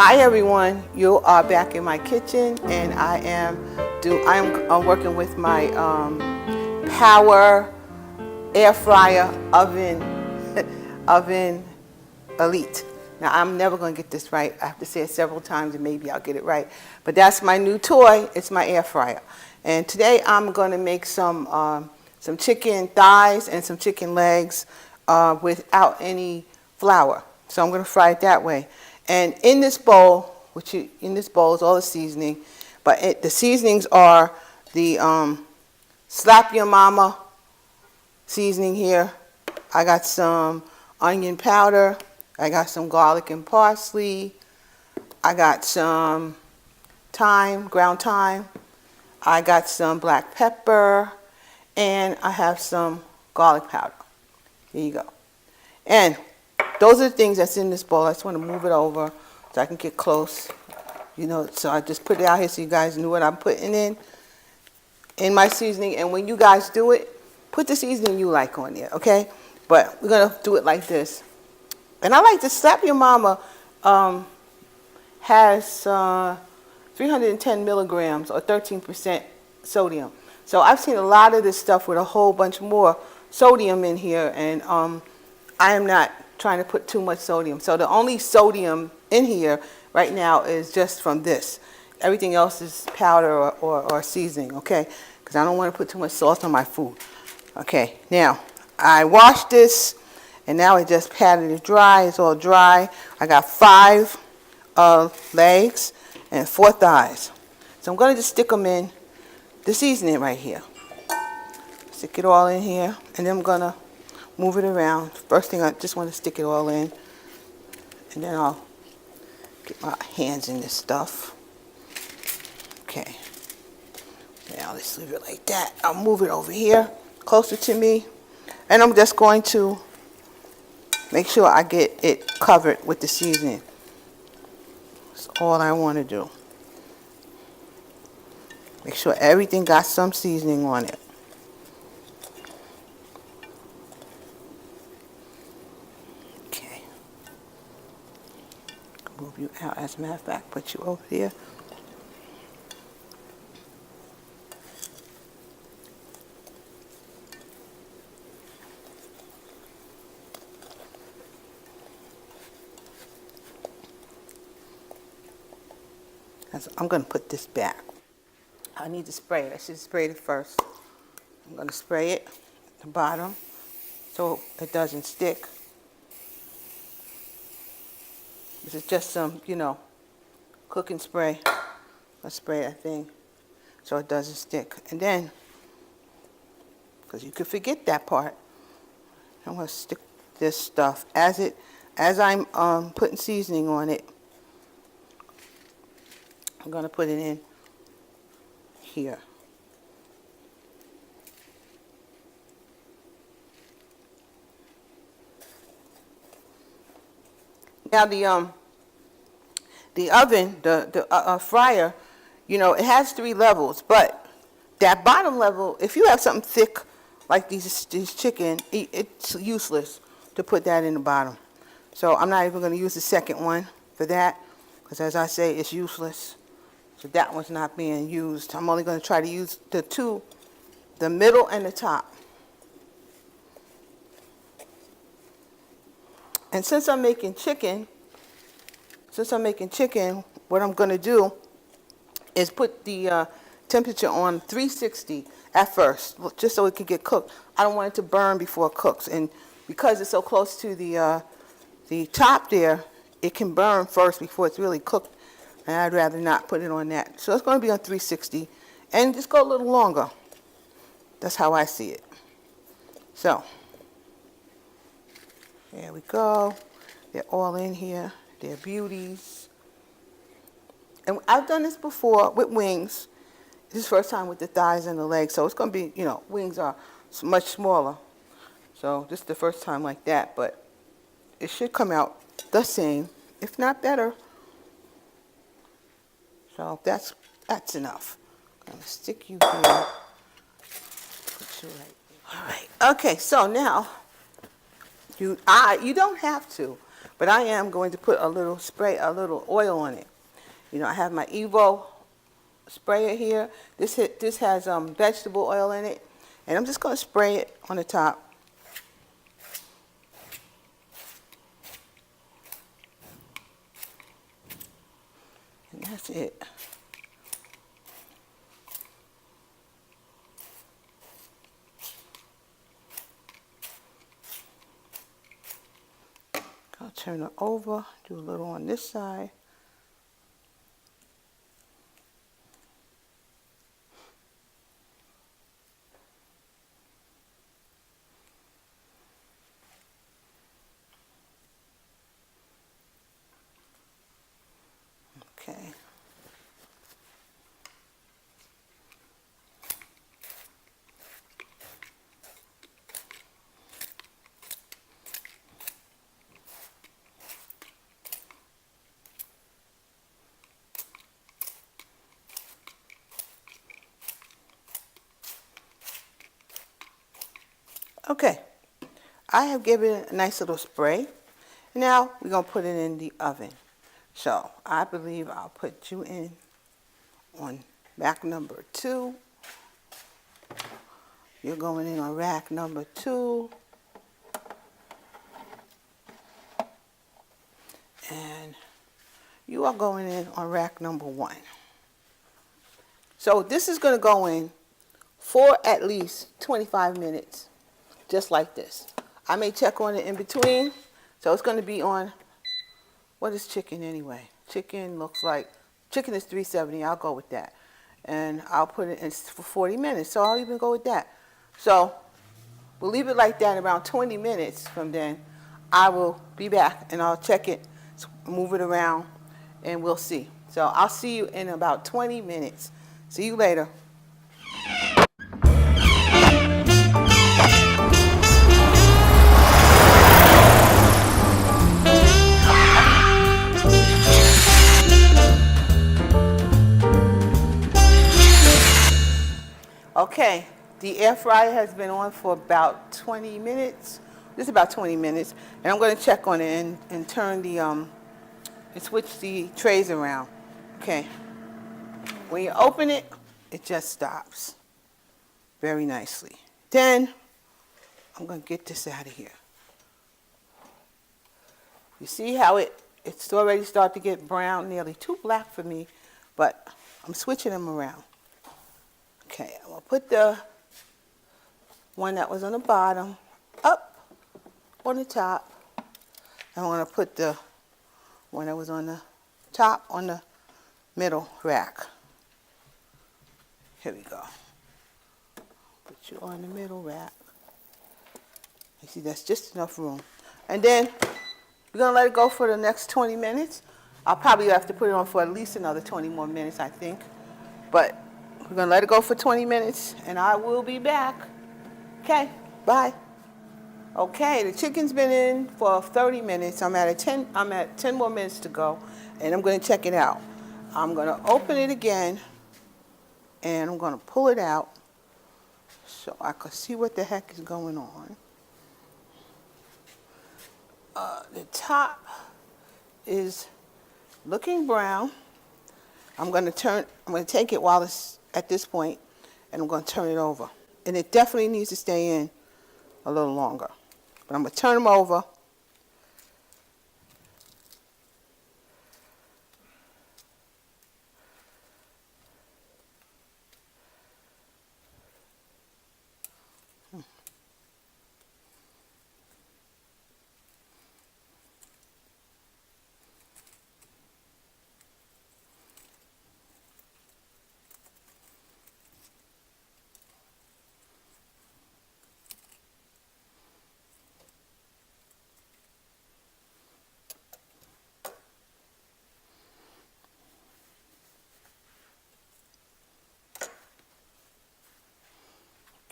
Hi everyone, you are back in my kitchen, and I'm working with my Power air fryer oven oven elite. Now I'm never going to get this right. I have to say it several times and maybe I'll get it right. But that's my new toy. It's my air fryer. And today I'm going to make some chicken thighs and some chicken legs without any flour. So I'm going to fry it that way. And in this bowl, in this bowl is all the seasoning, but the seasonings are the Slap Your Mama seasoning here. I got some onion powder. I got some garlic and parsley. I got some thyme, ground thyme. I got some black pepper, and I have some garlic powder. Here you go. And those are the things that's in this bowl. I just want to move it over so I can get close. You know, so I just put it out here so you guys knew what I'm putting in my seasoning. And when you guys do it, put the seasoning you like on there, okay? But we're going to do it like this. And I like to Slap Your Mama has 310 milligrams or 13% sodium. So I've seen a lot of this stuff with a whole bunch more sodium in here, and I am not trying to put too much sodium. So the only sodium in here right now is just from this. Everything else is powder or seasoning, okay? Because I don't want to put too much salt on my food. Okay, now I washed this, and now I just patted it dry. It's all dry. I got 5 legs and 4 thighs. So I'm going to just stick them in the seasoning right here. Stick it all in here, and then I'm going to move it around. First thing, I just want to stick it all in, and then I'll get my hands in this stuff. Okay. Now let's leave it like that. I'll move it over here, closer to me, and I'm just going to make sure I get it covered with the seasoning. That's all I want to do. Make sure everything got some seasoning on it. Okay. Move you out. As a matter of fact, put you over there. I'm going to put this back. I need to spray it. I should have sprayed it first. I'm going to spray it at the bottom so it doesn't stick. This is just some, cooking spray. Let's spray that thing so it doesn't stick. And then, because you could forget that part, I'm going to stick this stuff as I'm putting seasoning on it. I'm going to put it in here. Now the oven, the fryer, it has 3 levels, but that bottom level, if you have something thick like these chicken, it's useless to put that in the bottom. So I'm not even going to use the second one for that, because as I say, it's useless. So that one's not being used. I'm only going to try to use the middle and the top. And since I'm making chicken, what I'm going to do is put the temperature on 360 at first, just so it can get cooked. I don't want it to burn before it cooks. And because it's so close to the top there, it can burn first before it's really cooked. And I'd rather not put it on that. So it's going to be on 360. And just go a little longer. That's how I see it. So, there we go. They're all in here. They're beauties. And I've done this before with wings. This is the first time with the thighs and the legs. So it's going to be, wings are much smaller. So this is the first time like that. But it should come out the same, if not better. So that's enough. I'm going to stick you here. Put you right there. All right. Okay, so now you don't have to, but I am going to put a little oil on it. You know, I have my Evo sprayer here. This has vegetable oil in it, and I'm just going to spray it on the top. And that's it. I'll turn it over, do a little on this side. Okay. Okay, I have given it a nice little spray. Now we're going to put it in the oven. So I believe I'll put you in on rack number 2. You're going in on rack number 2. And you are going in on rack number 1. So this is going to go in for at least 25 minutes, just like this. I may check on it in between. So it's going to be on, what is chicken anyway? Chicken looks like, chicken is 370, I'll go with that. And I'll put it in for 40 minutes, so I'll even go with that. So we'll leave it like that. Around 20 minutes from then, I will be back and I'll check it, move it around, and we'll see. So I'll see you in about 20 minutes. See you later. Okay, the air fryer has been on for about 20 minutes, just about 20 minutes, and I'm going to check on it and turn the, and switch the trays around. Okay, when you open it, it just stops very nicely. Then, I'm going to get this out of here. You see how it's already started to get brown, nearly too black for me, but I'm switching them around. Okay, I'm going to put the one that was on the bottom up on the top. I'm going to put the one that was on the top on the middle rack. Here we go. Put you on the middle rack. You see, that's just enough room. And then we're going to let it go for the next 20 minutes. I'll probably have to put it on for at least another 20 more minutes, I think. But we're going to let it go for 20 minutes, and I will be back. Okay, bye. Okay, the chicken's been in for 30 minutes. I'm at 10 more minutes to go, and I'm going to check it out. I'm going to open it again, and I'm going to pull it out so I can see what the heck is going on. The top is looking brown. I'm going to take it while it's at this point, and I'm going to turn it over. And it definitely needs to stay in a little longer. But I'm going to turn them over.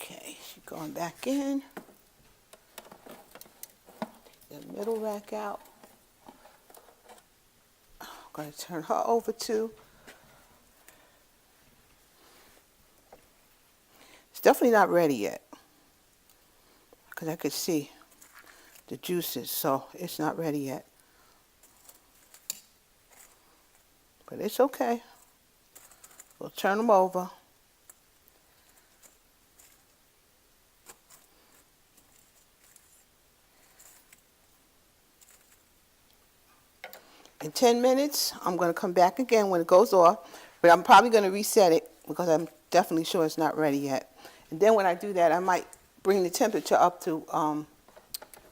Okay, she's going back in. Take the middle rack out. I'm going to turn her over too. It's definitely not ready yet, because I could see the juices, so it's not ready yet. but it's okay. We'll turn them over. In 10 minutes, I'm going to come back again when it goes off, but I'm probably going to reset it because I'm definitely sure it's not ready yet. And then when I do that, I might bring the temperature up to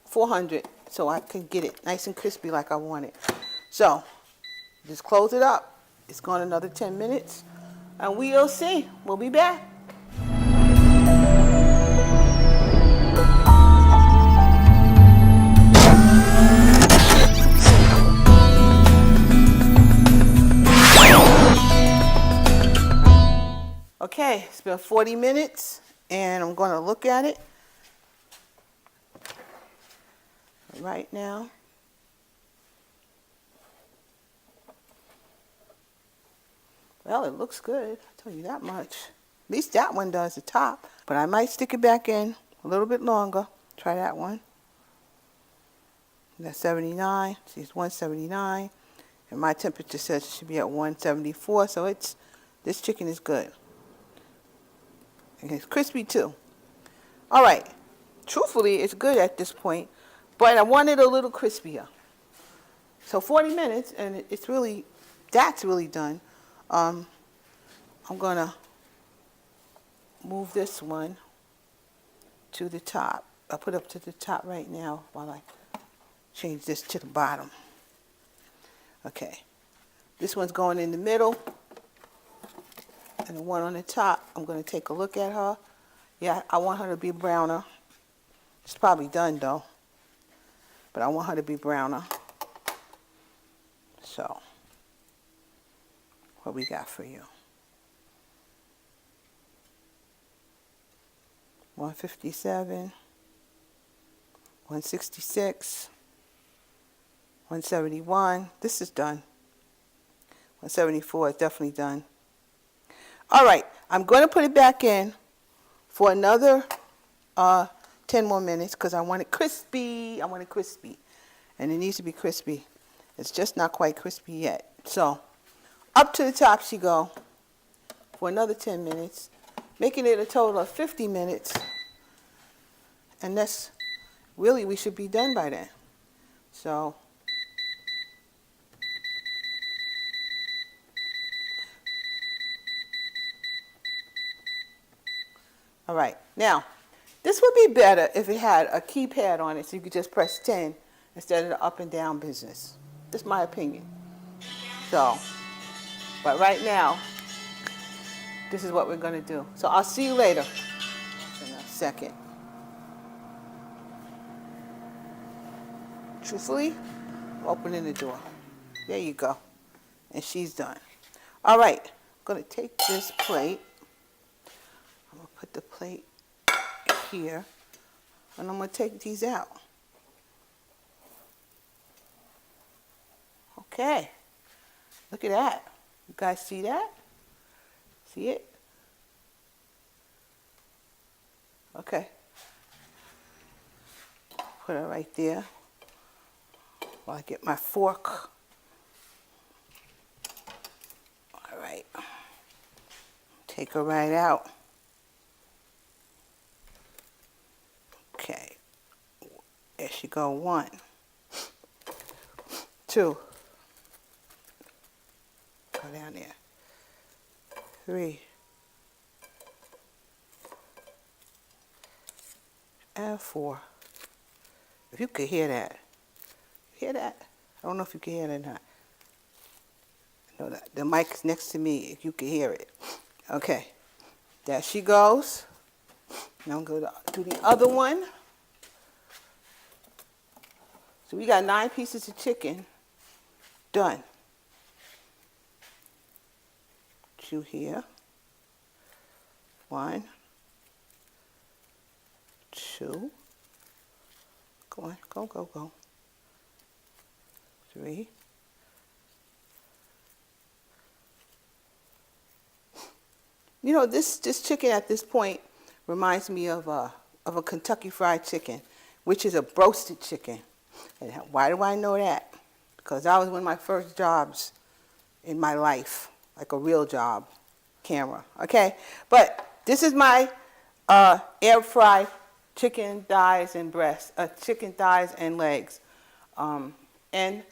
400 so I can get it nice and crispy like I want it. So, just close it up. It's gone another 10 minutes, and we'll see. We'll be back. Okay, it's been 40 minutes, and I'm going to look at it right now. Well, it looks good, I'll tell you that much. At least that one does, the top. But I might stick it back in a little bit longer. Try that one. That's 79. See, it's 179. And my temperature says it should be at 174, so this chicken is good. And it's crispy too. All right. Truthfully, it's good at this point, but I want it a little crispier. So 40 minutes, and that's really done. I'm going to move this one to the top. I'll put it up to the top right now while I change this to the bottom. Okay. This one's going in the middle. And the one on the top, I'm going to take a look at her. Yeah, I want her to be browner. It's probably done though. But I want her to be browner. So, what we got for you? 157, 166, 171. This is done. 174 is definitely done. All right, I'm going to put it back in for another 10 more minutes because I want it crispy. I want it crispy. And it needs to be crispy. It's just not quite crispy yet. So, up to the top she go for another 10 minutes, making it a total of 50 minutes. And that's really, we should be done by then. So, all right, now, this would be better if it had a keypad on it so you could just press 10 instead of the up and down business. That's my opinion. So, but right now, this is what we're going to do. So I'll see you later in a second. Truthfully, I'm opening the door. There you go. And she's done. All right, I'm going to take this plate. I'm going to put the plate here, and I'm going to take these out. Okay, look at that. You guys see that? See it? Okay. Put it right there while I get my fork. All right. Take her right out. Okay. There she go. 1, 2. Go down there. 3. And 4. If you could hear that. Hear that? I don't know if you can hear it or not. No, the mic's next to me if you can hear it. Okay. There she goes. Now I'm going to do the other one. So we got 9 pieces of chicken done. 2 here. 1, 2. Go on, go, go, go. 3. You know, this chicken at this point reminds me of a Kentucky Fried Chicken, which is a roasted chicken. And why do I know that? Because that was one of my first jobs in my life, like a real job camera, okay? But this is my air fry chicken thighs and breasts, chicken thighs and legs. And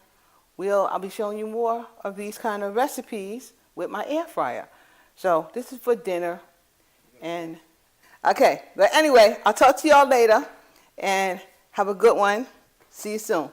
I'll be showing you more of these kind of recipes with my air fryer. So this is for dinner. And okay, but anyway, I'll talk to y'all later and have a good one. See you soon.